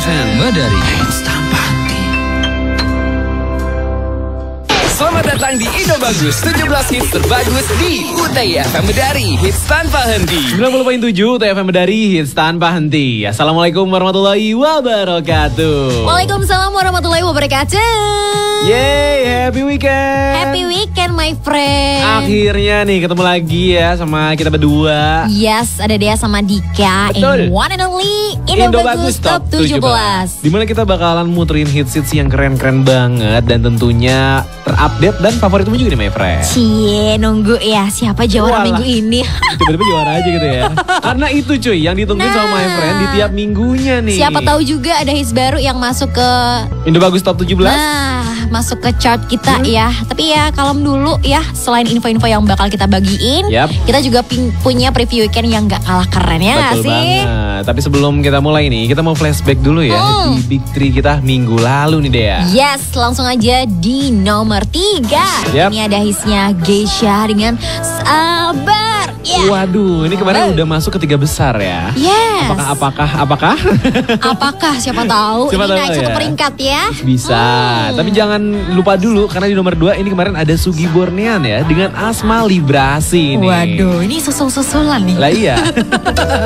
FM Madari. Hits tanpa henti. Selamat datang di Indo Bagus, 17 hits terbagus di UTI FM Madari. Hits tanpa henti. 90.7 UTI FM Madari, hits tanpa henti. Assalamualaikum warahmatullahi wabarakatuh. Waalaikumsalam warahmatullahi wabarakatuh. Yeay, happy weekend. Happy weekend my friend. Akhirnya nih ketemu lagi ya sama kita berdua. Yes, ada Dea sama Dika. Betul. In one and only Indo Bagus Top 17. Dimana kita bakalan muterin hits-hits yang keren-keren banget. Dan tentunya terupdate dan favoritmu juga nih my friend. Cie, nunggu ya siapa juara minggu ini. Tiba-tiba juara aja gitu ya. Karena itu cuy yang ditungguin sama my friend di tiap minggunya nih. Siapa tahu juga ada hits baru yang masuk ke Indo Bagus Top 17. Nah, masuk ke chart kita ya. Tapi ya kalem dulu ya. Selain info-info yang bakal kita bagiin, kita juga punya preview weekend yang gak kalah keren ya gak sih? Banget. Tapi sebelum kita mulai nih, kita mau flashback dulu ya di Big 3 kita minggu lalu nih Dea. Yes, langsung aja di nomor 3. Ini ada hitsnya Geisha dengan Sabar. Waduh, ini kemarin udah masuk ke 3 besar ya. Yes. Apakah? Apakah siapa tahu siapa ini tahu naik ya. satu peringkat ya. Bisa. Tapi jangan lupa dulu karena di nomor 2 ini kemarin ada Sugi Bornean ya dengan Asma Librasi nih. Waduh, ini susul-susulan nih. Lah iya.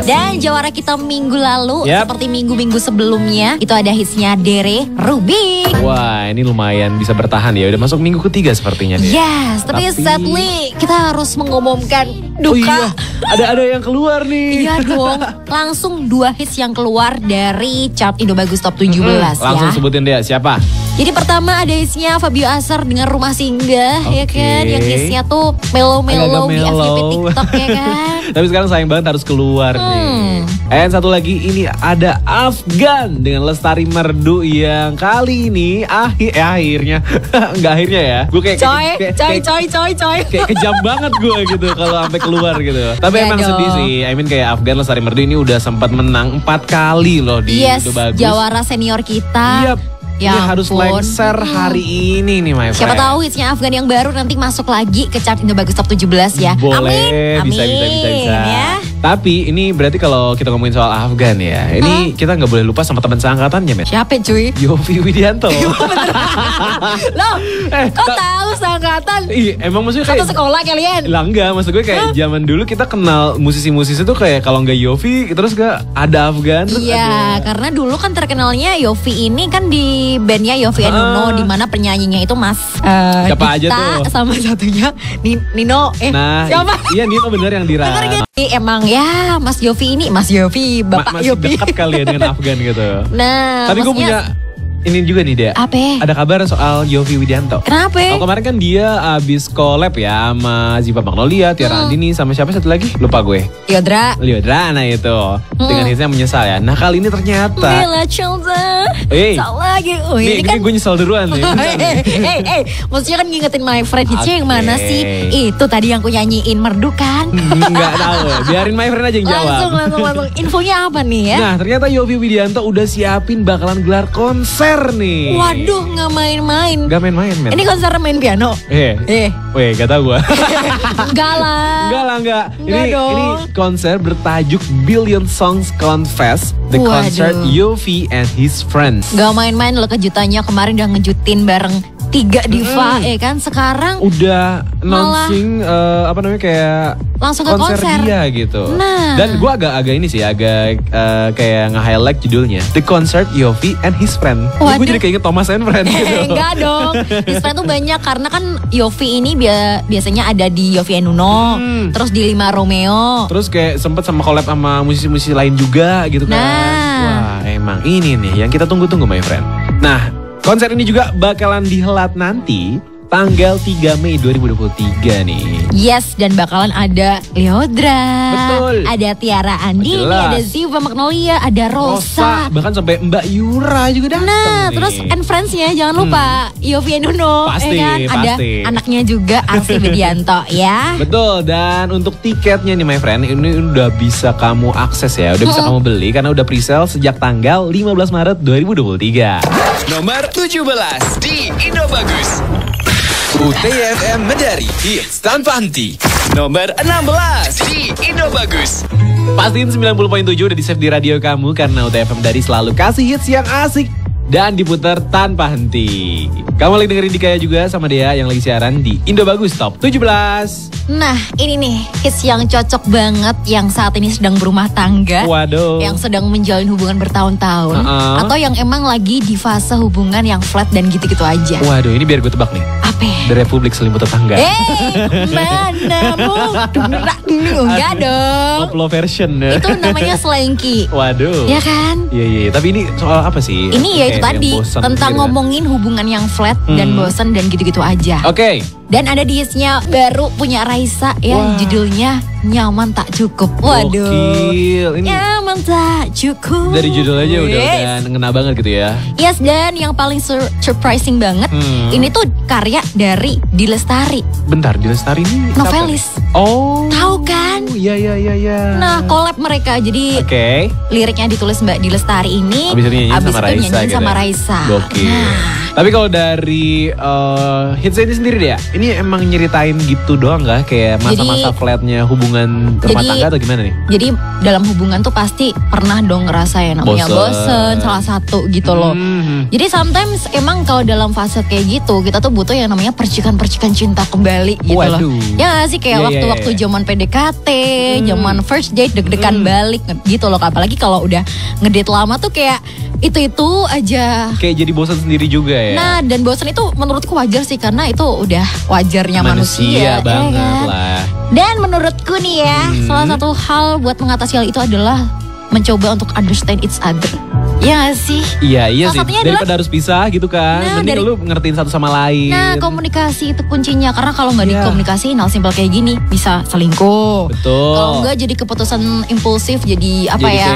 Dan juara kita minggu lalu seperti minggu-minggu sebelumnya itu ada hitsnya Dere Rubik. Wah, ini lumayan bisa bertahan ya. Udah masuk minggu ketiga sepertinya nih. Yes, tapi sadly kita harus mengumumkan duka. Ada yang keluar nih. Iya dong. Langsung 2 hits yang keluar dari chart Indo Bagus Top 17 ya. Langsung sebutin dia siapa? Jadi pertama ada hitsnya Fabio Asar dengan Rumah Singgah ya kan. Yang hitsnya tuh melo-melo di FYP TikTok ya kan. Tapi sekarang sayang banget harus keluar nih. And satu lagi ini ada Afgan dengan Lestari Merdu yang kali ini akhirnya enggak akhirnya ya. Gue kayak kayak kejam banget gue gitu kalau sampai keluar gitu. Tapi emang sedih sih. I mean kayak Afgan Lestari Merdu ini udah sempat menang 4 kali loh di Indo Bagus. Jawara senior kita. Ya harus lengser hari ini nih my friend. Siapa tahu hitsnya Afgan yang baru nanti masuk lagi ke chart Indo Bagus Top 17 ya. Boleh, amin. Bisa. Ya. Tapi ini berarti kalau kita ngomongin soal Afgan ya, ini kita nggak boleh lupa sama teman seangkatannya, men. Siapa cuy? Yofi Widianto. Loh, kok tahu seangkatan? Iya, emang maksudnya kayak satu sekolah kalian? Lah enggak, maksud gue kayak zaman dulu kita kenal musisi-musisi tuh kayak kalau nggak Yofi terus gak ada Afgan. Iya, karena dulu kan terkenalnya Yofi ini kan di bandnya Yofi and Nuno, di mana penyanyinya itu Mas siapa aja tuh? Sama satunya Nino. Siapa? Iya Nino bener yang dirang. Emang ya Mas Yofi ini Bapak Yofi dekat kali ya dengan Afgan gitu. Nah, tapi gue punya ini juga nih Dea. Apa? Ada kabar soal Yofi Widianto. Kenapa? Kemarin kan dia abis collab ya sama Ziva Magnolia, Tiara Andini, sama siapa satu lagi? Lupa gue. Liodra, nah itu. Dengan hitsnya Menyesal ya. Nah kali ini ternyata Bila cinta tak lagi. Ini kan gue nyesal duluan nih. Maksudnya kan ngingetin my friend hitsnya yang mana sih? Itu tadi yang aku nyanyiin Merdu kan? Enggak tahu. Biarin my friend aja yang jawab. Langsung. Infonya apa nih ya? Nah ternyata Yofi Widianto udah siapin bakalan gelar konser nih. Waduh, nggak main-main. Gak main-main, men. Ini konser main piano. Weh, gak tau gue. Enggak lah. Ini konser bertajuk Billion Songs Confess, the concert Yofi and his friends. Gak main-main loh kejutannya, kemarin udah ngejutin bareng 3 diva kan. Sekarang udah announcing kayak langsung ke konser dia gitu. Nah. Dan gue agak ini sih kayak nge-highlight judulnya The Concert Yofi and His Friend. Gue jadi keinget Thomas and Friends gitu. Enggak dong. His Friend tuh banyak karena kan Yofi ini biasanya ada di Yofi and Nuno, terus di Lima Romeo. Terus kayak sempet sama collab sama musisi-musisi lain juga gitu kan. Wah, emang ini nih yang kita tunggu-tunggu my friend. Nah, konser ini juga bakalan dihelat nanti tanggal 3 Mei 2023 nih. Yes, dan bakalan ada Liodra. Betul. Ada Tiara Andini, ada Ziva Magnolia, ada Rosa. Bahkan sampai Mbak Yura juga datang. Nah, terus and friends-nya jangan lupa Yofi and Nuno. Pasti. Ada anaknya juga Arsi Widianto ya. Betul, dan untuk tiketnya nih my friend, ini udah bisa kamu akses ya. Udah bisa kamu beli karena udah pre-sale sejak tanggal 15 Maret 2023. Nomor 17 di Indo Bagus. UTFM Medari Hits tanpa henti. Nomor 16 di Indo Bagus. Pastiin 90.7 udah di-save di radio kamu karena UTFM Medari selalu kasih hits yang asik dan diputar tanpa henti. Kamu lagi dengerin Dikaya juga sama Dea yang lagi siaran di Indo Bagus Top 17. Nah, ini nih hits yang cocok banget yang saat ini sedang berumah tangga. Waduh. Yang sedang menjalin hubungan bertahun-tahun. Atau yang emang lagi di fase hubungan yang flat dan gitu-gitu aja. Waduh, ini biar gue tebak nih. Apa? The Republik Selimut Tetangga. Mana enggak dong. Koplo version. Itu namanya selengki. Waduh. Ya kan? Iya. Tapi ini soal apa sih? Ini ya itu tadi tentang gitu ngomongin hubungan yang flat dan bosen dan gitu-gitu aja. Oke. Dan ada di hitsnya baru punya Raisa ya, judulnya Nyaman Tak Cukup. Waduh. Gokil. Ini Nyaman Tak Cukup. dari judul aja udah ngena banget gitu ya. Yes, dan yang paling surprising banget, ini tuh karya dari Di Lestari. Bentar, Di Lestari ini novelis. Oh. Tahu kan? Iya. Nah, collab mereka. Jadi liriknya ditulis Mbak Di Lestari ini. Abis itu nyanyiin sama Raisa. Gokil. Nah. Tapi kalau dari hits ini sendiri deh ya, ini emang nyeritain gitu doang gak? Kayak masa-masa flatnya hubungan rumah tangga atau gimana nih? Jadi dalam hubungan tuh pasti pernah dong ngerasain namanya bosen salah satu gitu loh. Jadi sometimes emang kalau dalam fase kayak gitu kita tuh butuh yang namanya percikan-percikan cinta kembali gitu loh. Ya gak sih kayak waktu-waktu zaman PDKT, zaman first date deg-degan balik gitu loh. Apalagi kalau udah ngedate lama tuh kayak itu aja. Kayak jadi bosan sendiri juga ya. Nah, dan bosan itu menurutku wajar sih karena itu udah wajarnya manusia banget kan? lah. Dan menurutku nih ya, salah satu hal buat mengatasi hal itu adalah mencoba untuk understand each other. Ya sih? Iya sih. Daripada harus pisah gitu kan. Mending lu ngertiin satu sama lain. Nah, komunikasi itu kuncinya. Karena kalau nggak dikomunikasiin hal simpel kayak gini, bisa selingkuh. Betul. Kalau nggak jadi keputusan impulsif, jadi kayak,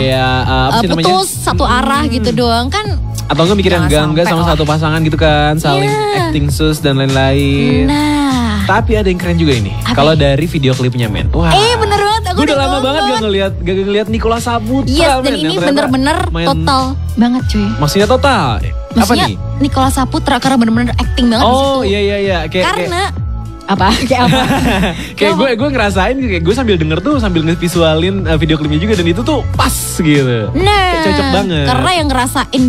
putus satu arah gitu doang kan. Atau nggak mikir yang enggak sama satu pasangan gitu kan. Saling acting sus dan lain-lain. Nah. Tapi ada yang keren juga ini. Kalau dari video klipnya men. Wah. Bener banget. Aku udah lama banget gak ngeliat Nicholas Saputra. Yes, dan ini bener-bener total banget cuy. Maksudnya total? Maksudnya apa nih? Nicholas Saputra karena bener-bener acting banget di situ. Oh iya. Karena apa? Kayak apa? Kayak gue ngerasain kayak gue sambil denger tuh sambil ngevisualin video klipnya juga dan itu tuh pas gitu. Nah, kayak cocok banget. Karena yang ngerasain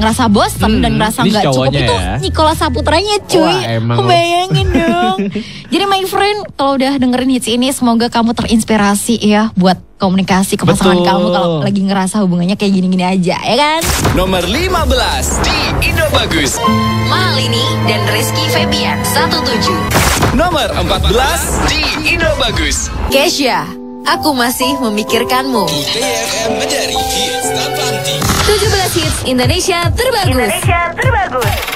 ngerasa bosan dan ngerasa nggak cukup itu Nicholas Saputranya cuy. Wah, bayangin dong. Jadi my friend, kalau udah dengerin hits ini semoga kamu terinspirasi ya buat komunikasi ke pasangan kamu kalau lagi ngerasa hubungannya kayak gini-gini aja, ya kan? Nomor 15 di Indo Bagus. Malini dan Rizky Febian 17. Nomor 14 di Indo Bagus. Kesha, Aku Masih Memikirkanmu. UTFM Medari Hits tanpa henti. 17 hits Indonesia terbagus.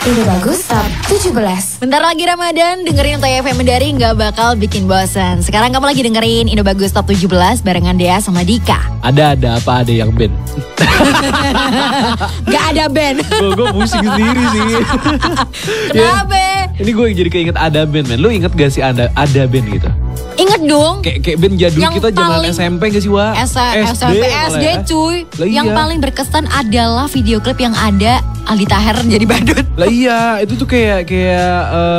Indo Bagus Top 17. Bentar lagi Ramadan, dengerin UTFM Medari nggak bakal bikin bosan. Sekarang kamu lagi dengerin Indo Bagus Top 17 barengan Dea sama Dika. Ada apa ada yang band? Gak ada band. Gue pusing sendiri sih. Kenapa? Ini gue jadi keinget ada band men. Lu inget gak sih ada band gitu? Ingat dong. Kayak band jadul yang kita zaman SMP gak sih Wak? SD cuy. Yang paling berkesan adalah video klip yang ada Aldi Taher jadi badut. Lah iya, itu tuh kayak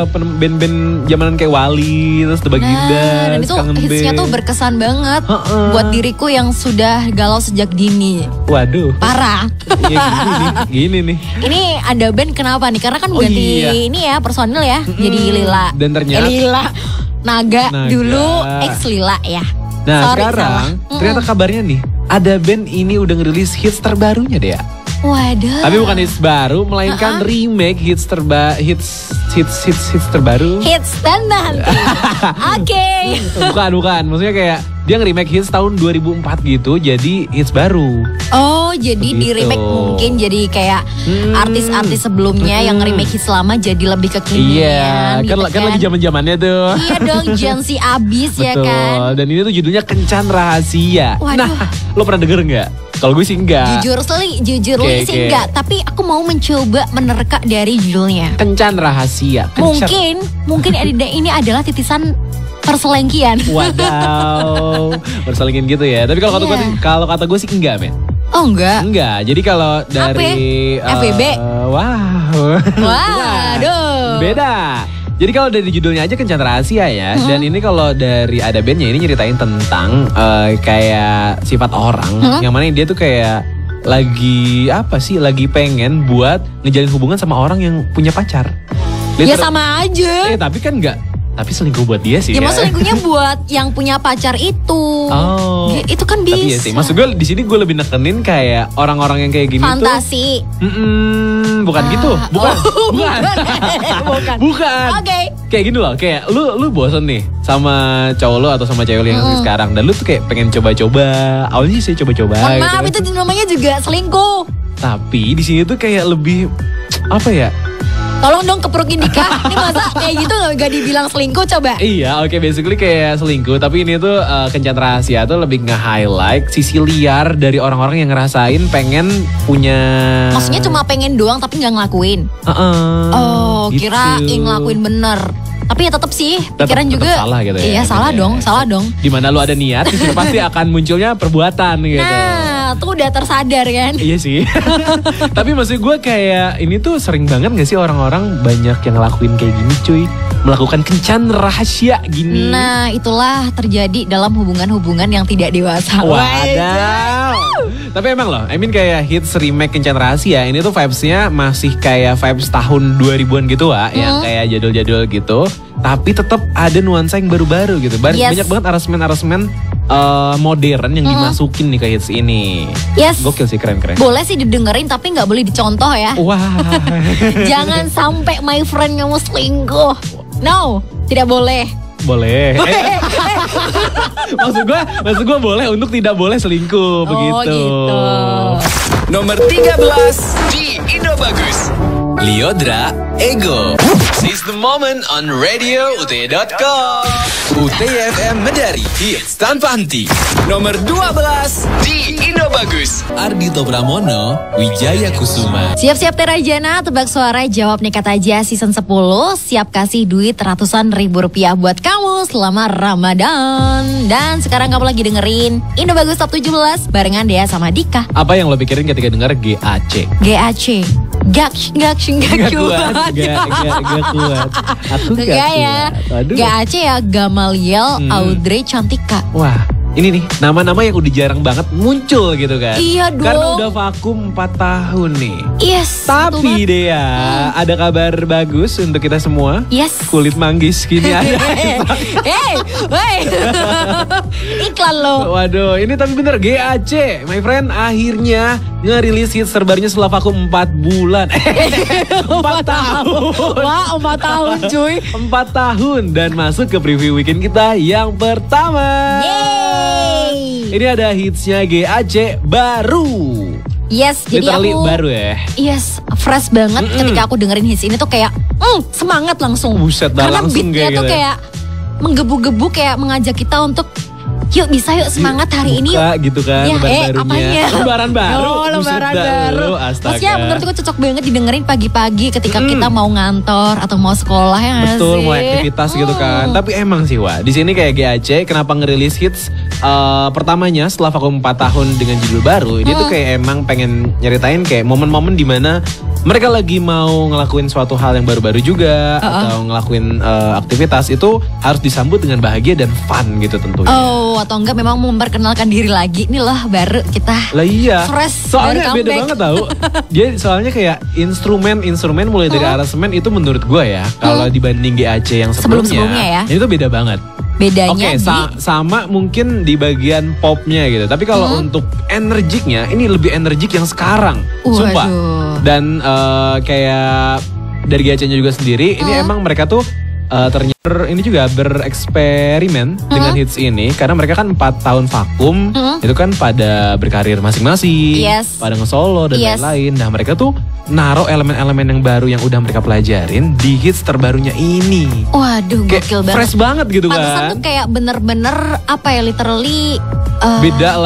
band-band zamanan kayak Wali, terus The Baginda, dan itu hitsnya tuh berkesan banget buat diriku yang sudah galau sejak dini. Waduh. Parah. Ya, gini nih. Ini ada band kenapa nih? Karena kan ganti ini ya personil ya, jadi Lila. Dan ternyata Lila. Naga dulu ex Lila ya. Nah sekarang ternyata kabarnya nih ada band ini udah ngerilis hits terbarunya deh ya. Waduh. Tapi bukan hits baru, melainkan remake hits terbaru. Hits dan nanti. Oke. Bukan. Maksudnya kayak dia nge-remake hits tahun 2004 gitu, jadi hits baru. Oh, jadi di remake mungkin jadi kayak artis-artis sebelumnya yang nge-remake hits lama jadi lebih kekinian. Iya, kan lagi zaman-zamannya tuh. Iya dong, Gen Z abis ya kan. Dan ini tuh judulnya Kencan Rahasia. Waduh. Nah, lo pernah denger nggak? Kalau gue sih enggak. Jujur sih enggak. Tapi aku mau mencoba menerka dari judulnya. Kencan Rahasia. Mungkin ini adalah titisan perselengkian. Wadaw. Perselengkian gitu ya. Tapi kalau kata gue sih enggak, men. Oh enggak? Enggak. Jadi kalau dari FWB? Waduh. Beda. Jadi kalau dari judulnya aja Kencan Rahasia ya. Dan ini kalau dari ada bandnya ini nyeritain tentang kayak sifat orang. Yang mana dia tuh kayak lagi pengen buat ngejalin hubungan sama orang yang punya pacar. Ya sama aja. Tapi kan tapi selingkuh buat dia sih. Ya maksud selingkuhnya buat yang punya pacar itu. Oh. Itu kan bisa. Tapi ya sih, maksud gue di sini gue lebih nekenin kayak orang-orang yang kayak gini fantasi. Bukan gitu. Bukan. Bukan. Oke. Kayak gini loh, kayak lu bosen nih sama cowok lu atau sama cewek lu yang sekarang, dan lu tuh kayak pengen coba-coba. Awalnya sih coba-coba. Maaf, itu namanya juga selingkuh. Tapi di sini tuh kayak lebih apa ya? Tolong dong kepruk Indika. Ini masa kayak gitu gak dibilang selingkuh coba? Iya, oke, basically kayak selingkuh. Tapi ini tuh Kencan Rahasia tuh lebih nge-highlight sisi liar dari orang-orang yang ngerasain pengen punya. Maksudnya cuma pengen doang tapi gak ngelakuin? Gitu. Kirain ngelakuin bener. Tapi ya tetap sih, pikiran juga salah gitu ya. Iya, salah dong. Dimana lu ada niat, disini pasti akan munculnya perbuatan gitu. Nah, tuh udah tersadar kan? Iya sih. Tapi maksud gue kayak ini tuh sering banget gak sih orang-orang banyak yang ngelakuin kayak gini cuy. Melakukan kencan rahasia gini. Nah, itulah terjadi dalam hubungan-hubungan yang tidak dewasa. Wadaw. Tapi emang loh, kayak hits remake Kencan Rahasia ini tuh vibes-nya masih kayak vibes tahun 2000-an gitu yang kayak jadul-jadul gitu. Tapi tetap ada nuansa yang baru-baru gitu. Banyak banget aransemen-aransemen modern yang dimasukin nih ke hits ini. Yes. Gokil sih, keren-keren. Boleh sih didengerin tapi gak boleh dicontoh ya. Wah. Jangan sampai my friend kamu selingkuh. No, tidak boleh. Boleh. Maksud gue boleh untuk tidak boleh selingkuh begitu. Gitu. Nomor 13 di Indo Bagus. Liodra Ego. Seize the moment on Radio UT.com. UTFM Medari, hits tanpa henti. Nomor 12 di Indo Bagus. Ardhito Pramono, Wijaya Kusuma. Siap-siap Terajana, tebak suara jawab nekat aja season 10. Siap kasih duit ratusan ribu rupiah buat kamu selama Ramadan. Dan sekarang kamu lagi dengerin Indo Bagus Top 17 barengan Dea sama Dika. Apa yang lo pikirin ketika denger GAC? GAC. Gak kuat. Aku gak ya. kuat. GAC ya Gamaliel Audrey Cantika. Wah, ini nih nama-nama yang udah jarang banget muncul gitu kan. Iya dong. Karena udah vakum 4 tahun nih. Yes. Tapi deh ya, ada kabar bagus untuk kita semua. Yes. Kulit manggis kini ada. Hey. Iklan lo. Waduh, ini tapi bener GAC, my friend, akhirnya ngerilis hits terbarunya setelah vakum 4 bulan. 4 tahun. Wah, 4 tahun cuy. 4 tahun dan masuk ke preview weekend kita yang pertama. Yeay. Ini ada hitsnya GAC baru. Yes, literally jadi aku baru ya. Yes, fresh banget ketika aku dengerin hits ini tuh kayak semangat langsung. Buset dah, karena langsung beatnya tuh gitu. Kayak menggebu-gebu, kayak mengajak kita untuk yuk bisa yuk semangat hari ini yuk. Gitu kan, ya, lebaran barunya. Apanya? Lebaran baru. Lebaran baru. Astaga. Maksudnya menurutku cocok banget didengerin pagi-pagi ketika kita mau ngantor atau mau sekolah ya nggak Betul, sih? mau aktivitas gitu kan. Tapi emang sih Wak, di sini kayak GAC kenapa ngerilis hits pertamanya setelah vakum 4 tahun dengan judul baru. Dia tuh kayak emang pengen nyeritain kayak momen-momen dimana mereka lagi mau ngelakuin suatu hal yang baru-baru juga atau ngelakuin aktivitas itu harus disambut dengan bahagia dan fun gitu tentunya. Oh, atau enggak memang memperkenalkan diri lagi. Nih loh baru kita. Lah iya. Fresh, soalnya baru beda comeback. banget tau. Dia soalnya kayak instrumen mulai dari aransemen itu menurut gue ya, kalau dibanding GAC yang Sebelum-sebelumnya ya. Itu beda banget. Bedanya sama mungkin di bagian popnya gitu. Tapi kalau untuk energiknya, ini lebih energik yang sekarang. Sumpah. Dan kayak dari GAC-nya juga sendiri, ini emang mereka tuh ternyata ini juga bereksperimen dengan hits ini. Karena mereka kan 4 tahun vakum, itu kan pada berkarir masing-masing, pada nge-solo dan lain-lain. Nah mereka tuh naruh elemen-elemen yang baru yang udah mereka pelajarin di hits terbarunya ini. Waduh, gokil banget. Fresh banget gitu kan. Pantesan tuh kayak bener-bener apa ya, literally beda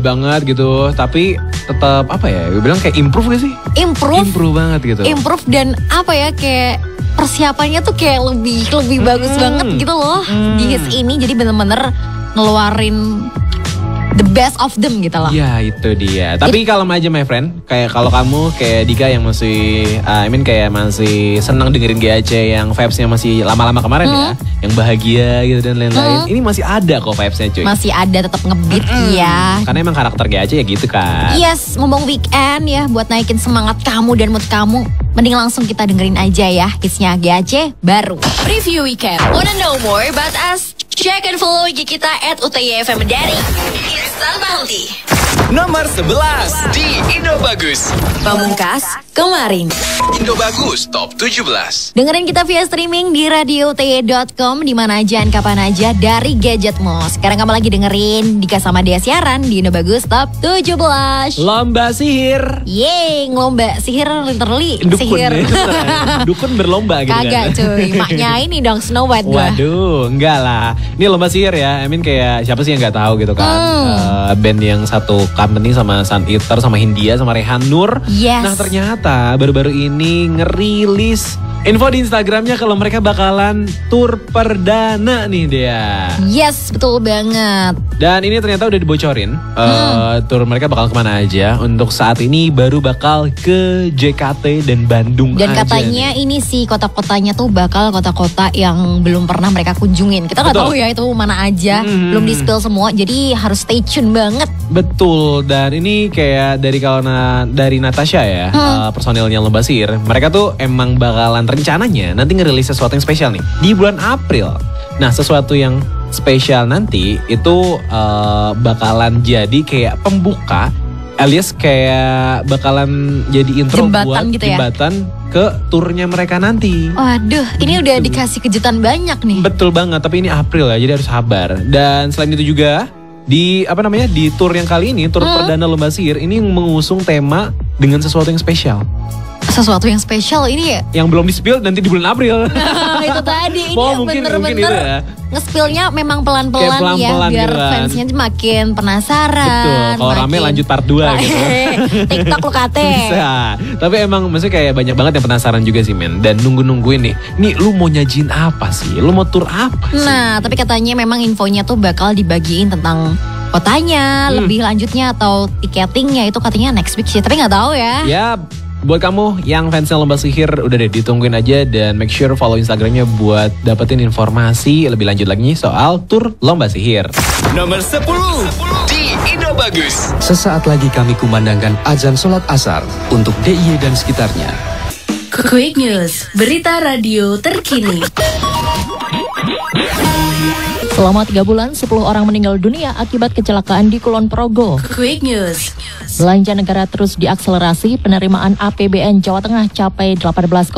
banget gitu. Tapi tetap apa ya, gue bilang kayak improve gak sih? Improve banget gitu. Improve dan apa ya, kayak persiapannya tuh kayak lebih bagus banget gitu loh di hits ini. Jadi bener-bener ngeluarin the best of them gitu loh. Ya itu dia. Tapi kalem aja my friend. Kayak kalau kamu kayak Dika yang masih kayak masih senang dengerin GAC yang vibes-nya masih lama-lama kemarin ya, yang bahagia gitu dan lain-lain. Ini masih ada kok vibes-nya cuy. Masih ada, tetap ngebeat ya. Karena emang karakter GAC ya gitu kan. Yes, ngomong weekend ya buat naikin semangat kamu dan mood kamu. Mending langsung kita dengerin aja ya hitsnya GAC baru. Preview Weekend. Wanna know more about us? Check and follow IG kita @UTYFM Medari. Instan Bounty. Nomor 11 di Indo Bagus. Pamungkas kemarin. Indo Bagus Top 17. Dengerin kita via streaming di radiouty.com di mana aja dan kapan aja dari gadgetmu. Sekarang kamu lagi dengerin Dika sama Dea siaran di Indo Bagus Top 17. Lomba sihir. Yeay, lomba sihir literally. Dukun sihir. Dukun berlomba gitu Kagak kan. cuy, maknya ini dong Snow White gua. Waduh, enggak lah. Ini lomba sihir ya. Kayak siapa sih yang nggak tahu gitu kan. Band yang satu company sama Sun Eater sama Hindia sama Rehan Nur. Yes. Nah ternyata baru-baru ini ngerilis info di Instagramnya kalau mereka bakalan tur perdana nih Dea. Yes, betul banget. Dan ini ternyata udah dibocorin tur mereka bakal kemana aja. Untuk saat ini baru bakal ke JKT dan Bandung Dan aja katanya nih. ini sih kota-kotanya tuh bakal kota-kota yang belum pernah mereka kunjungin. Kita nggak tahu ya itu mana aja, belum di spill semua. Jadi harus stay tune banget. Betul, dan ini kayak dari Natasha ya, personilnya Lomba Sihir. Mereka tuh emang bakalan rencananya nanti ngerilis sesuatu yang spesial nih di bulan April. Nah, sesuatu yang spesial nanti itu bakalan jadi kayak pembuka, alias kayak bakalan jadi intro Jembatan buat gitu ya? jembatan ke turnya mereka nanti. Waduh, ini udah dikasih kejutan banyak nih. Betul banget, tapi ini April ya, jadi harus sabar. Dan selain itu juga di tour yang kali ini, tur perdana Lomba Sihir ini mengusung tema dengan sesuatu yang spesial. Sesuatu yang spesial ini ya. Yang belum di-spill nanti di bulan April. Itu tadi ini Mungkin bener-bener itu ya. nge-spillnya memang pelan-pelan Kayak pelan-pelan ya biar gitu kan. fansnya makin penasaran. Betul, kalau rame lanjut part 2 gitu. TikTok lu kate. Bisa. Tapi emang maksudnya kayak banyak banget yang penasaran juga sih men. Dan nungguin nih. Nih lu mau nyajiin apa sih? Lu mau tur apa sih? Nah, tapi katanya memang infonya tuh bakal dibagiin tentang kotanya, lebih lanjutnya atau tiketingnya itu katanya next week sih. Tapi nggak tahu ya. Ya, buat kamu yang fansnya Lomba Sihir udah deh ditungguin aja dan make sure follow Instagramnya buat dapetin informasi lebih lanjut lagi soal tur Lomba Sihir. Nomor 10 di Indo Bagus. Sesaat lagi kami kumandangkan azan sholat asar untuk DIY dan sekitarnya. Quick News, berita radio terkini. Selama 3 bulan, 10 orang meninggal dunia akibat kecelakaan di Kulon Progo. Quick News. Belanja negara terus diakselerasi, penerimaan APBN Jawa Tengah capai 18,06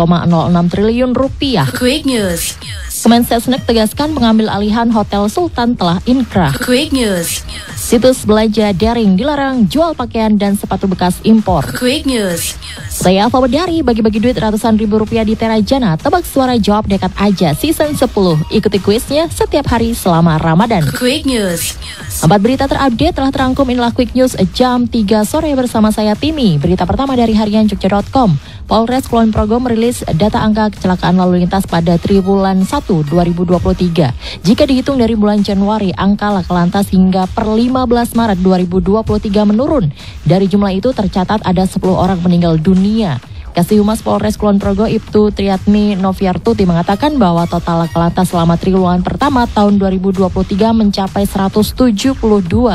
triliun rupiah. Quick News. Kemensesnek tegaskan pengambil alihan Hotel Sultan telah inkrah. Quick News. Situs belanja daring dilarang jual pakaian dan sepatu bekas impor. Quick News. Saya Alfa Bedari, bagi-bagi duit ratusan ribu rupiah di Terajana. Tebak suara jawab dekat aja season 10. Ikuti kuisnya setiap hari selama Ramadan. Quick News. 4 berita terupdate telah terangkum, inilah Quick News jam 3 sore bersama saya Timi. Berita pertama dari harianjogja.com. Polres Kulon Progo merilis data angka kecelakaan lalu lintas pada triwulan 1 2023. Jika dihitung dari bulan Januari, angka laka lantas hingga per 15 Maret 2023 menurun. Dari jumlah itu tercatat ada 10 orang meninggal dunia. Kasih Humas Polres Kulon Progo Ibtu Triatmi Noviartuti mengatakan bahwa total laka lantas selama triwulan pertama tahun 2023 mencapai 172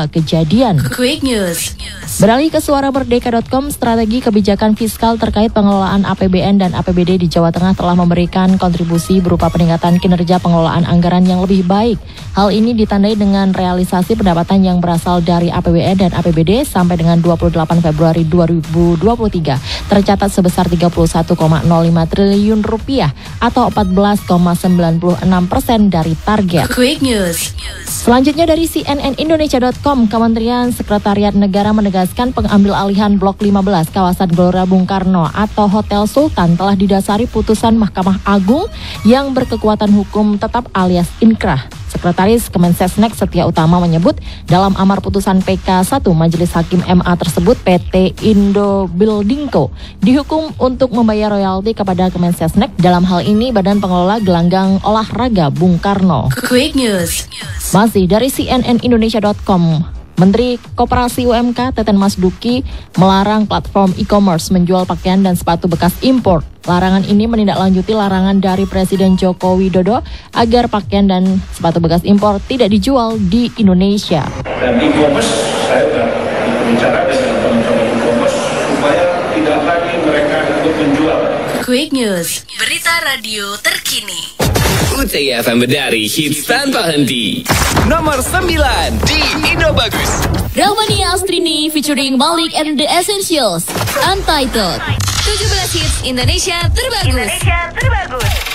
kejadian. Quick News. Beralih ke suaramerdeka.com, strategi kebijakan fiskal terkait pengelolaan APBN dan APBD di Jawa Tengah telah memberikan kontribusi berupa peningkatan kinerja pengelolaan anggaran yang lebih baik. Hal ini ditandai dengan realisasi pendapatan yang berasal dari APBN dan APBD sampai dengan 28 Februari 2023 tercatat sebesar 31,05 triliun rupiah atau 14,96% dari target. Quick News. Selanjutnya dari cnnindonesia.com, Kementerian Sekretariat Negara menegaskan pengambil alihan Blok 15 kawasan Gelora Bung Karno atau Hotel Sultan telah didasari putusan Mahkamah Agung yang berkekuatan hukum tetap alias inkrah. Sekretaris Kemensesnek Setia Utama menyebut dalam amar putusan PK 1 Majelis Hakim MA tersebut PT Indo Buildingco dihukum untuk membayar royalti kepada Kemensesnek, dalam hal ini Badan Pengelola Gelanggang Olahraga Bung Karno. Quick News. Masih dari cnnindonesia.com, Menteri Koperasi UMK Teten Mas Duki melarang platform e-commerce menjual pakaian dan sepatu bekas impor. Larangan ini menindaklanjuti larangan dari Presiden Joko Widodo agar pakaian dan sepatu bekas impor tidak dijual di Indonesia. Dan e-commerce, saya sudah bicara dengan teman-teman e-commerce supaya tidak lagi mereka ikut menjual. Quick News, berita radio terkini. UTFM Medari hits tanpa henti. Nomor 9 di Indo Bagus. Rahmania Astrini featuring Malik and the Essentials, Untitled. 17 hits Indonesia terbagus.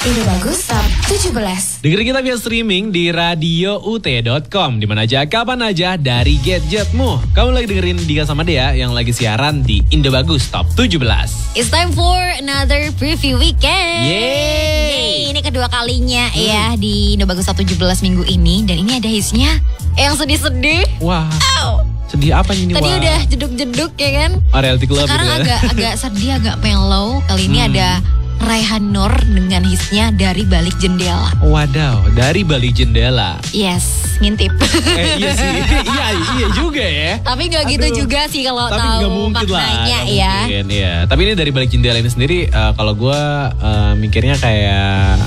Indo Bagus Top 17. Dengerin kita via streaming di radiout.com, dimana aja, kapan aja, dari gadgetmu. Kamu lagi dengerin Dika sama Dea yang lagi siaran di Indo Bagus Top 17. It's time for another preview weekend. Yeay. Ini kedua kalinya ya di Indo Bagus Top 17 minggu ini. Dan ini ada hitsnya yang sedih-sedih. Wah. Sedih apa ini? Tadi udah jeduk-jeduk ya kan. Reality Club. Sekarang gitu ya. agak sedih, agak mellow. Kali ini ada Raihan Nur dengan hitsnya Dari Balik Jendela. Wadaw, Dari Balik Jendela. Yes, ngintip. Iya sih, iya juga ya. Tapi gak gitu juga sih kalau tahu maknanya ya. Mungkin, ya. Tapi ini Dari Balik Jendela ini sendiri, kalau gue mikirnya kayak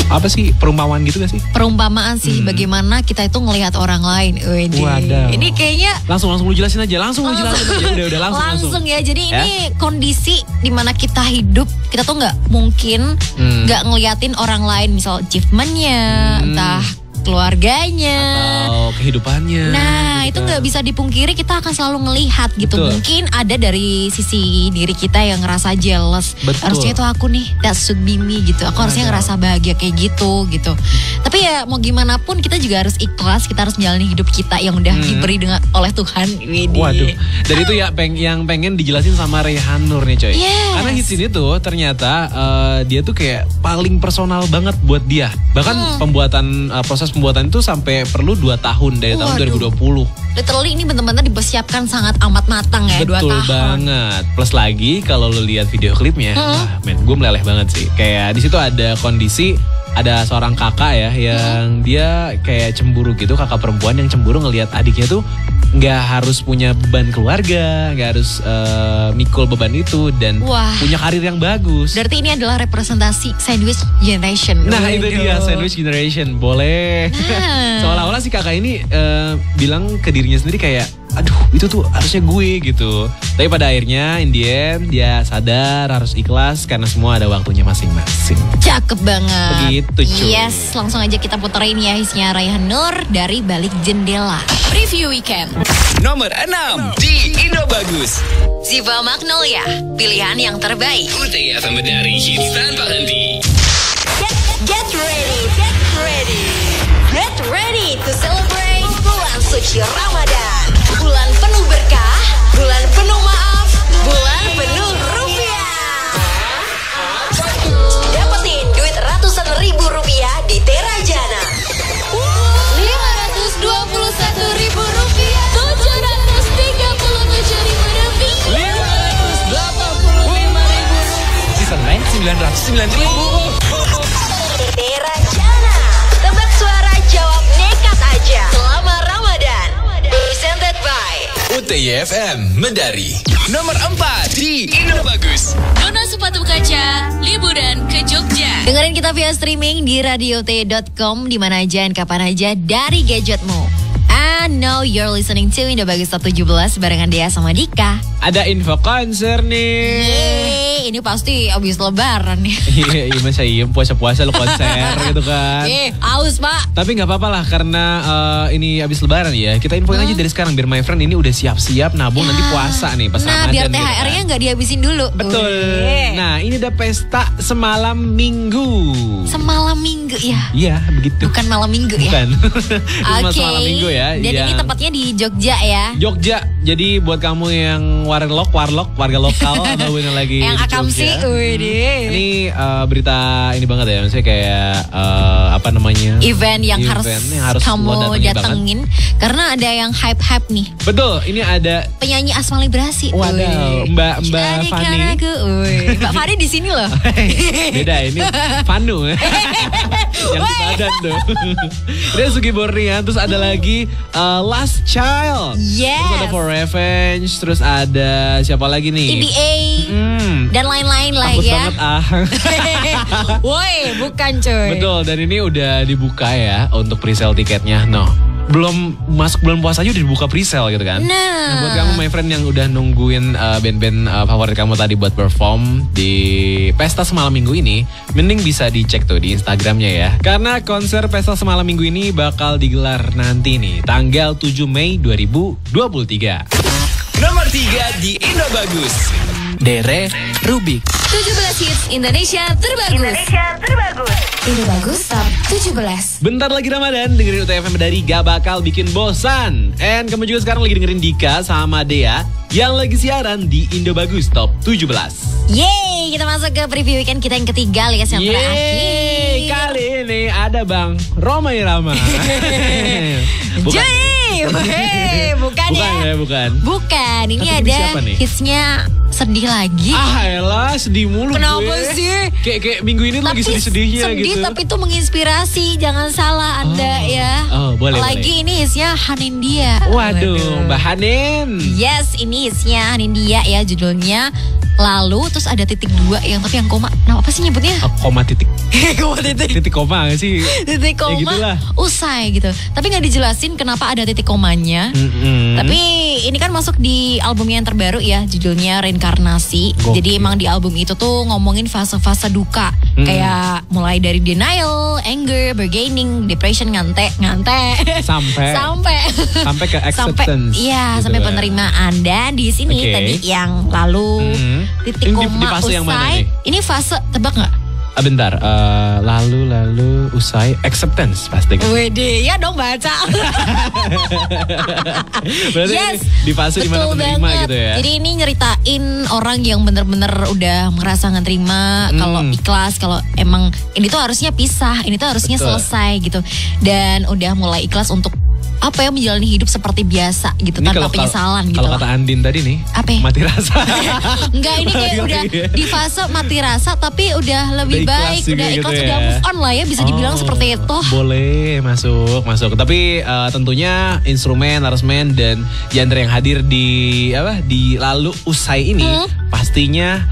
apa sih, perumpamaan gitu gak sih? Perumpamaan sih, bagaimana kita itu ngelihat orang lain. Wadaw. Ini kayaknya langsung lu jelasin aja, langsung. Udah langsung ya. Jadi ini kondisi dimana kita hidup, kita tuh nggak mungkin nggak ngeliatin orang lain, misal achievementnya, entah keluarganya atau kehidupannya. Nah itu nggak bisa dipungkiri, kita akan selalu ngelihat gitu. Betul. Mungkin ada dari sisi diri kita yang ngerasa jealous. Betul. Harusnya itu aku nih, that should be me gitu. Aku harusnya ngerasa bahagia kayak gitu. Tapi ya mau gimana pun kita juga harus ikhlas. Kita harus menjalani hidup kita yang udah diberi oleh Tuhan. Waduh. Dan itu ya yang pengen dijelasin sama Raihan Nur nih coy. Yes. Karena hits ini tuh ternyata dia tuh kayak paling personal banget buat dia. Bahkan proses pembuatan itu sampai perlu 2 tahun dari tahun 2020. Literally ini benar-benar dipersiapkan sangat amat matang ya. Betul 2 tahun. Banget. Plus lagi kalau lu lihat video klipnya, wah men, gue meleleh banget sih. Kayak di situ ada kondisi, ada seorang kakak ya yang dia kayak cemburu gitu, kakak perempuan yang cemburu ngelihat adiknya tuh nggak harus punya beban keluarga, nggak harus mikul beban itu dan punya karir yang bagus. Berarti ini adalah representasi sandwich generation. Nah itu dia, sandwich generation. Boleh. Seolah-olah si kakak ini bilang ke dirinya sendiri kayak, aduh itu tuh harusnya gue gitu. Tapi pada akhirnya in the end dia sadar harus ikhlas karena semua ada waktunya masing-masing. Cakep banget. Begitu cuy. Yes, langsung aja kita puterin ya hitsnya Raihan Nur Dari Balik Jendela. Preview Weekend. Nomor 6 di Indo Bagus. Ziva Magnolia, pilihan yang terbaik. UTFM Medari hits tanpa henti. Get ready to celebrate bulan suci Ramadan. Bulan penuh berkah, bulan penuh maaf, bulan penuh rupiah. Dapetin duit ratusan ribu rupiah di Terajana. 521.000 rupiah, 737.000 rupiah, 585.000. Season 9 909.000. Terajana, tebak suara, jawab nekat aja selama Ramadan. Presented by UTFM Medari. Nomor 4 di Indo Bagus. Nona Sepatu Kaca, liburan ke Jogja. Dengerin kita via streaming di radiout.com, di mana aja dan kapan aja dari gadgetmu. I know you're listening to Indo Bagus Top 17 barengan Dea sama Dika. Ada info konser nih. Yeay, ini pasti abis lebaran nih. Iya masa iya puasa-puasa lo konser gitu kan. Aus pak. Tapi gak apa-apa lah karena ini abis lebaran ya. Kita infoin aja dari sekarang biar my friend ini udah siap-siap nabung nanti puasa nih pas Ramadan. Nah biar gitu THR-nya kan. Gak dihabisin dulu. Betul. Nah ini ada pesta semalam minggu. Semalam minggu ya? Iya begitu. Bukan malam minggu ya? Bukan. Oke. Semalam minggu ya. Dan ini tempatnya di Jogja ya? Jogja. Jadi buat kamu yang warlock, warga lokal atau yang lagi yang akamsi, ini berita ini banget ya, maksudnya kayak apa namanya? Event yang harus kamu datengin banget. Karena ada yang hype nih. Betul, ini ada penyanyi Asmali Brasi. Waduh, Mbak Fani. Mbak Fani di sini loh. Beda ini Vanu. Yang di badan tuh. Ini Sugi Bornean. Terus ada lagi Last Child. Yes. Terus ada For Revenge. Terus ada siapa lagi nih? EBA. Dan lain-lain lah Takut ya. banget Woi, bukan cuy. Betul, dan ini udah dibuka ya untuk presale tiketnya. Belum masuk bulan puasa aja udah dibuka presale gitu kan. Nah, buat kamu my friend yang udah nungguin band-band favorit kamu tadi buat perform di Pesta Semalam Minggu ini, mending bisa dicek tuh di Instagramnya ya. Karena konser Pesta Semalam Minggu ini bakal digelar nanti nih, tanggal 7 Mei 2023. Nomor 3 di Indobagus. Dere Rubik. 17 hits Indonesia terbagus. Indobagus Top 17. Bentar lagi Ramadan, dengerin UTFM dari gak bakal bikin bosan. And kamu juga sekarang lagi dengerin Dika sama Dea yang lagi siaran di Indobagus Top 17. Yeay, kita masuk ke preview weekend kita yang ketiga, lihat yang terakhir. Kali ini ada Bang Roma Irama. Bukan. Bukan ya. Bukan. Ini ada hitsnya Sedih Lagi. Elah, sedih mulu. Kenapa sih? Kayak minggu ini lagi sedih-sedihnya gitu. Sedih tapi itu menginspirasi, jangan salah Anda ya. Boleh. Lagi ini hitsnya Hanindia. Waduh, Mbak Hanin. Yes, ini hitsnya Hanindia ya, judulnya Lalu. Terus ada titik 2 yang tapi yang koma. Nah, apa sih nyebutnya? Koma titik. Koma titik. Titik koma gak sih? Titik koma. Ya usai gitu. Tapi gak dijelasin kenapa ada titik komanya. Tapi ini kan masuk di albumnya yang terbaru ya, judulnya Reinkarnasi. Gokil. Jadi emang di album itu tuh ngomongin fase-fase duka. Kayak mulai dari denial, anger, bargaining, depression, ngante. Sampai ke acceptance. Iya, gitu sampai penerimaan. Dan di sini tadi yang lalu titik koma usai. Yang mana nih? Ini fase, tebak gak? Bentar, lalu usai acceptance pasti kan? Wede, ya dong baca. Berarti yes, di fase dimana menerima gitu ya? Jadi ini nyeritain orang yang bener-bener udah merasa gak terima, kalau ikhlas, kalau emang ini tuh harusnya pisah, ini tuh harusnya selesai gitu. Dan udah mulai ikhlas untuk menjalani hidup seperti biasa gitu, ini tanpa penyesalan gitu. Kalau kata Andin tadi nih, mati rasa. Enggak, ini kayak udah di fase mati rasa tapi udah lebih baik, udah ikhlas, gitu udah move on lah ya, bisa dibilang seperti itu. Boleh, masuk. Tapi tentunya instrumen, aransemen dan genre yang hadir di Lalu Usai ini pastinya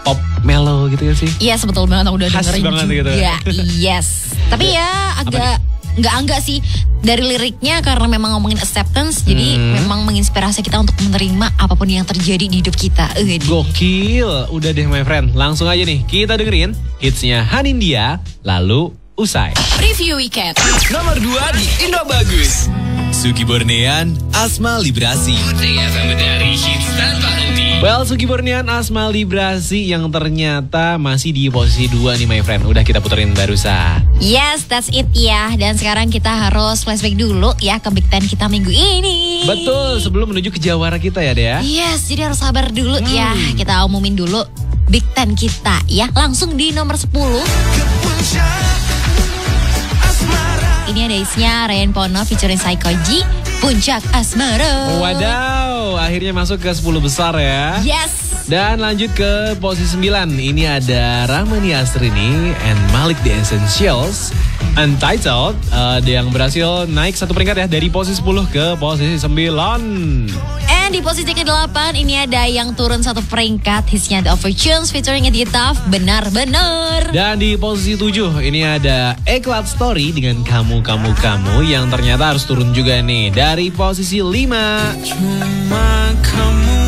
pop mellow gitu ya sih? Iya, betul banget, udah dengerin banget juga. Gitu. Yes. Tapi ya agak Enggak sih dari liriknya, karena memang ngomongin acceptance, jadi memang menginspirasi kita untuk menerima apapun yang terjadi di hidup kita. Gokil, udah deh my friend, langsung aja nih kita dengerin hitsnya Hanindia, Lalu Usai. Preview Weekend nomor 2 di Indobagus. Sugi Bornean, Asma Librasi. UTFM dari hits tanpa henti. Well, Sugi Bornean, Asma Librasi yang ternyata masih di posisi 2 nih my friend. Udah kita puterin barusan. Yes, that's it ya. Dan sekarang kita harus flashback dulu ya ke Big Ten kita minggu ini. Betul, sebelum menuju ke jawara kita ya Dea. Yes, jadi harus sabar dulu ya. Kita umumin dulu Big Ten kita ya. Langsung di nomor 10. Ini ada isinya Ryan Pono featuring Saikoji, Puncak Asmara. Wadaw, akhirnya masuk ke 10 besar ya. Yes. Dan lanjut ke posisi 9. Ini ada Rahmani Asrini and Malik The Essentials, Untitled, yang berhasil naik 1 peringkat ya, dari posisi 10 ke posisi 9. And di posisi ke-8 ini ada yang turun 1 peringkat, hitsnya The Overtunes featuring Editaf, Benar-benar. Dan di posisi 7 ini ada Eklat Story dengan Kamu yang ternyata harus turun juga nih dari posisi 5. Cuma kamu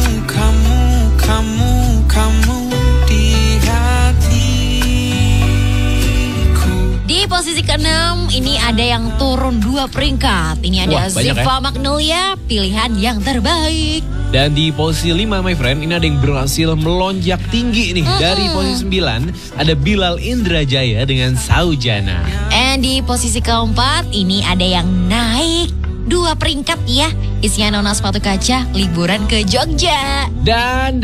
di hatiku. Di posisi ke-6 ini ada yang turun 2 peringkat. Ini ada Ziva Magnolia, Pilihan Yang Terbaik. Dan di posisi 5 my friend, ini ada yang berhasil melonjak tinggi nih. Dari posisi 9 ada Bilal Indrajaya dengan Saujana. And di posisi ke-4 ini ada yang naik 2 peringkat ya. Isinya Nona Sepatu Kaca, Liburan ke Jogja. Dan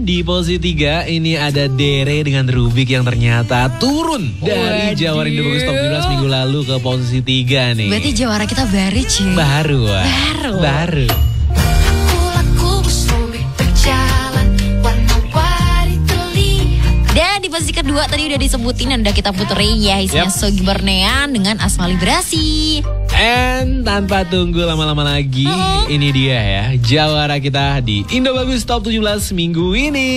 di posisi 3 ini ada Dere dengan Rubik yang ternyata turun dari Jawara Indobagus Top 17 minggu lalu ke posisi 3 nih. Berarti Jawara kita baru cuy. Baru. Dan di posisi kedua kedua tadi udah disebutin dan udah kita puterin ya. Isinya Sogi Bornean dengan Asma Liberasi. And tanpa tunggu lama-lama lagi, ini dia ya jawara kita di Indo Bagus Top 17 minggu ini.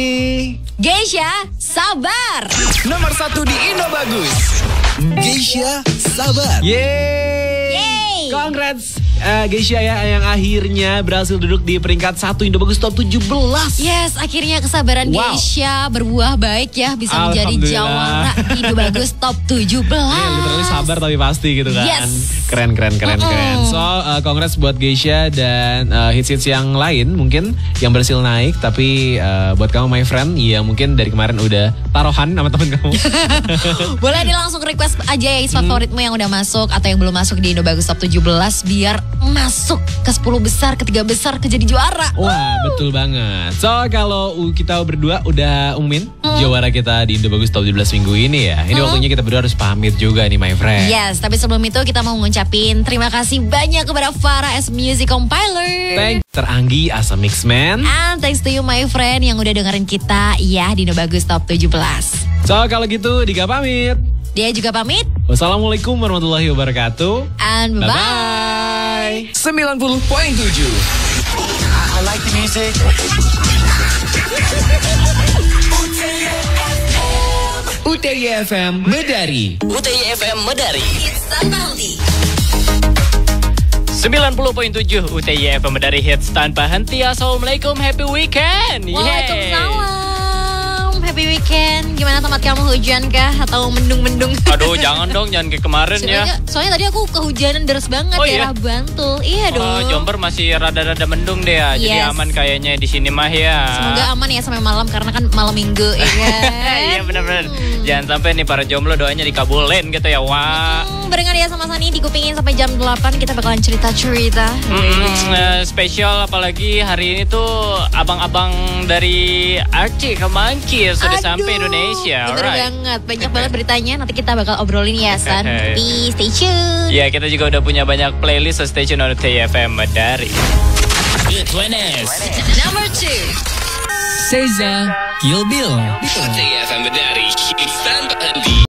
Geisha, sabar. Nomor 1 di Indo Bagus. Geisha, sabar. Yeay. Congrats Geisha ya, yang akhirnya berhasil duduk di peringkat 1 Indo Bagus Top 17. Yes, akhirnya kesabaran Geisha berbuah baik ya, bisa menjadi jawara di Indo Bagus Top 17. Literally sabar tapi pasti gitu kan. Yes. Keren. So, congrats buat Geisha dan hits-hits yang lain mungkin yang berhasil naik. Tapi buat kamu my friend yang mungkin dari kemarin udah taruhan sama temen kamu. Boleh di langsung request aja ya hits favoritmu yang udah masuk atau yang belum masuk di Indo Bagus Top 17 biar masuk ke 10 besar, ke 3 besar, ke jadi juara. Wah, betul banget. So, kalau kita berdua udah umumin jawara kita di Indo Bagus Top 17 minggu ini ya. Ini waktunya kita berdua harus pamit juga nih my friend. Yes, tapi sebelum itu kita mau ngucapin terima kasih banyak kepada Farah as Music Compiler. Thanks Teranggi as a Mixman. And thanks to you my friend yang udah dengerin kita ya di Indo Bagus Top 17. So, kalau gitu Dika pamit. Dia juga pamit. Wassalamualaikum warahmatullahi wabarakatuh. And bye-bye. 90.7 I like the music. UTY FM Medari. UTY FM Medari. Hits tanpa henti. 90.7 UTY FM Medari, hits tanpa henti. Assalamualaikum, happy weekend. Waalaikumsalam. Happy weekend. Gimana tempat kamu, hujan kah atau mendung-mendung? Aduh, jangan dong, jangan kayak kemarin ya. Soalnya tadi aku kehujanan deras banget daerah Bantul. Iya dong. Jember masih rada-rada mendung deh ya. Jadi aman kayaknya di sini mah ya. Semoga aman ya sampai malam karena kan malam minggu ya kan. Iya benar-benar. Jangan sampai nih para jomblo doanya dikabulin gitu ya. Wah. Barengan ya sama Sani dikupingin sampai jam 8 kita bakalan cerita-cerita. Spesial apalagi hari ini tuh abang-abang dari Archie ke Monkey sudah sampai Indonesia. Bener banget, banyak banget beritanya. Nanti kita bakal obrolin ya San. Tapi stay tune. Ya, kita juga udah punya banyak playlist, so stay tune on TFM Medari. Hit Winners Number 2. Seza Kill Bill. TFM Medari.